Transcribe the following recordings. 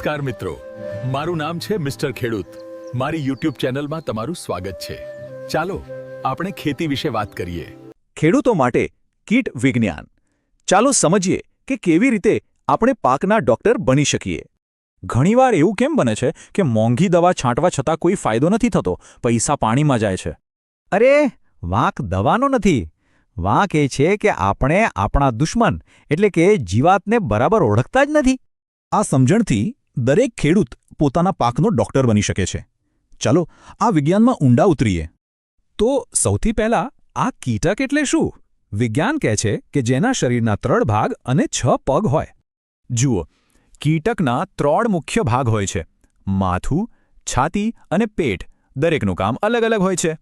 નમસ્કાર મિત્રો, મારું નામ છે મિસ્ટર ખેડૂત. મારી યુટ્યુબ ચેનલમાં તમારું સ્વાગત છે. ચાલો આપણે ખેતી વિશે વાત કરીએ. ખેડૂતો માટે કીટ વિજ્ઞાન. ચાલો સમજીએ કે કેવી રીતે આપણે પાકના ડોક્ટર બની શકીએ. ઘણીવાર એવું કેમ બને છે કે મોંઘી દવા છાંટવા છતાં કોઈ ફાયદો નથી થતો, પૈસા પાણીમાં જાય છે? અરે વાંક દવાનો નથી. વાંક એ છે કે આપણે આપણા દુશ્મન એટલે કે જીવાતને બરાબર ઓળખતા જ નથી. આ સમજણથી દરેક ખેડૂત પોતાના પાકનો ડોક્ટર બની શકે છે. ચાલો આ વિજ્ઞાનમાં ઊંડા ઉતરીએ. તો સૌથી પહેલા આ કીટક એટલે શું? વિજ્ઞાન કહે છે કે જેના શરીરના 3 ભાગ અને 6 પગ હોય. જુઓ, કીટકના 3 મુખ્ય ભાગ હોય છે: માથું, છાતી અને પેટ. દરેકનું કામ અલગ અલગ હોય છે.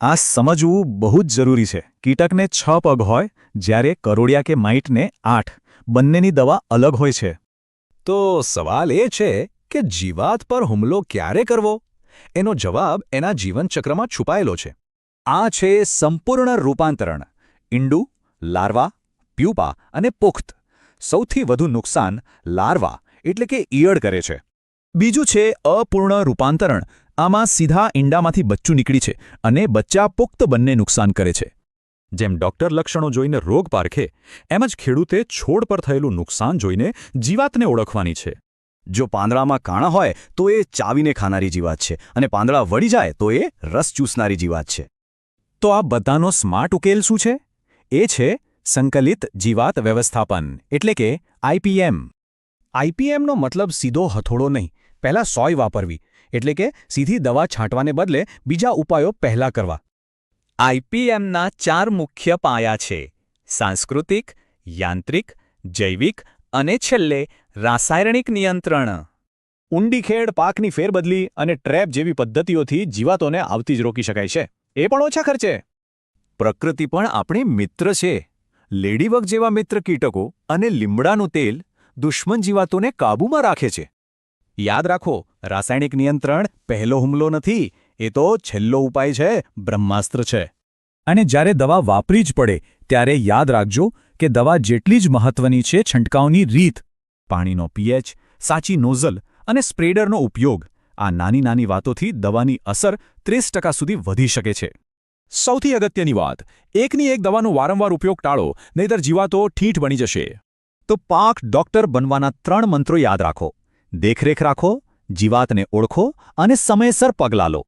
આ સમજવું બહુ જ જરૂરી છે. કીટકને 6 પગ હોય, જ્યારે કરોળિયા કે માઇટને 8. બંનેની દવા અલગ હોય છે. તો સવાલ એ છે કે જીવાત પર હુમલો ક્યારે કરવો? એનો જવાબ એના જીવનચક્રમાં છુપાયેલો છે. આ છે સંપૂર્ણ રૂપાંતરણ. ઈંડું, લાર્વા, પ્યુપા અને પુખ્ત. સૌથી વધુ નુકસાન લાર્વા એટલે કે ઈયળ કરે છે. બીજું છે અપૂર્ણ રૂપાંતરણ. આમાં સીધા ઈંડામાંથી બચ્ચું નીકળી છે અને બચ્ચા પુખ્ત બંને નુકસાન કરે છે. જેમ ડોક્ટર લક્ષણો જોઈને રોગ પારખે, એમ જ ખેડૂતે છોડ પર થયેલું નુકસાન જોઈને જીવાતને ઓળખવાની છે. જો પાંદડામાં કાણા હોય તો એ ચાવીને ખાનારી જીવાત છે, અને પાંદડા વળી જાય તો એ રસ ચૂસનારી જીવાત છે. તો આ બધાનો સ્માર્ટ ઉકેલ શું છે? એ છે સંકલિત જીવાત વ્યવસ્થાપન એટલે કે આઈપીએમ. આઈપીએમનો મતલબ સીધો હથોડો નહીં, પહેલાં સોય વાપરવી, એટલે કે સીધી દવા છાંટવાને બદલે બીજા ઉપાયો પહેલાં કરવા. આઈપીએમના 4 મુખ્ય પાયા છે: સાંસ્કૃતિક, યાંત્રિક, જૈવિક અને છેલ્લે રાસાયણિક નિયંત્રણ. ઊંડી ખેડ, પાકની ફેરબદલી અને ટ્રેપ જેવી પદ્ધતિઓથી જીવાતોને આવતી જ રોકી શકાય છે, એ પણ ઓછા ખર્ચે. પ્રકૃતિ પણ આપણી મિત્ર છે. લેડીબગ જેવા મિત્ર કીટકો અને લીમડાનું તેલ દુશ્મન જીવાતોને કાબૂમાં રાખે છે. યાદ રાખો, રાસાયણિક નિયંત્રણ પહેલો હુમલો નથી, એ તો છેલ્લો ઉપાય છે, બ્રહ્માસ્ત્ર છે. અને જ્યારે દવા વાપરી જ પડે ત્યારે યાદ રાખજો કે દવા જેટલી જ મહત્વની છે છંટકાવની રીત, પાણીનો પીએચ, સાચી નોઝલ અને સ્પ્રેડરનો ઉપયોગ. આ નાની નાની વાતોથી દવાની અસર 30% સુધી વધી શકે છે. સૌથી અગત્યની વાત, એકની એક દવાનો વારંવાર ઉપયોગ ટાળો, નહીંતર જીવાતો ઠીઠ બની જશે. તો પાક ડોક્ટર બનવાના 3 મંત્રો યાદ રાખો: દેખરેખ રાખો, જીવાતને ઓળખો અને સમયસર પગલાં લો.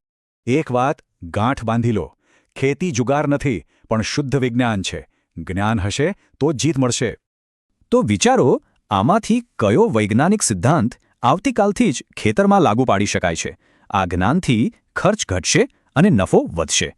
એક વાત ગાંઠ બાંધી લો: ખેતી જુગાર નથી, પણ શુદ્ધ વિજ્ઞાન છે. જ્ઞાન હશે તો જીત મળશે. તો વિચારો, આમાંથી કયો વૈજ્ઞાનિક સિદ્ધાંત આવતીકાલથી જ ખેતરમાં લાગુ પાડી શકાય છે? આ જ્ઞાનથી ખર્ચ ઘટશે અને નફો વધશે.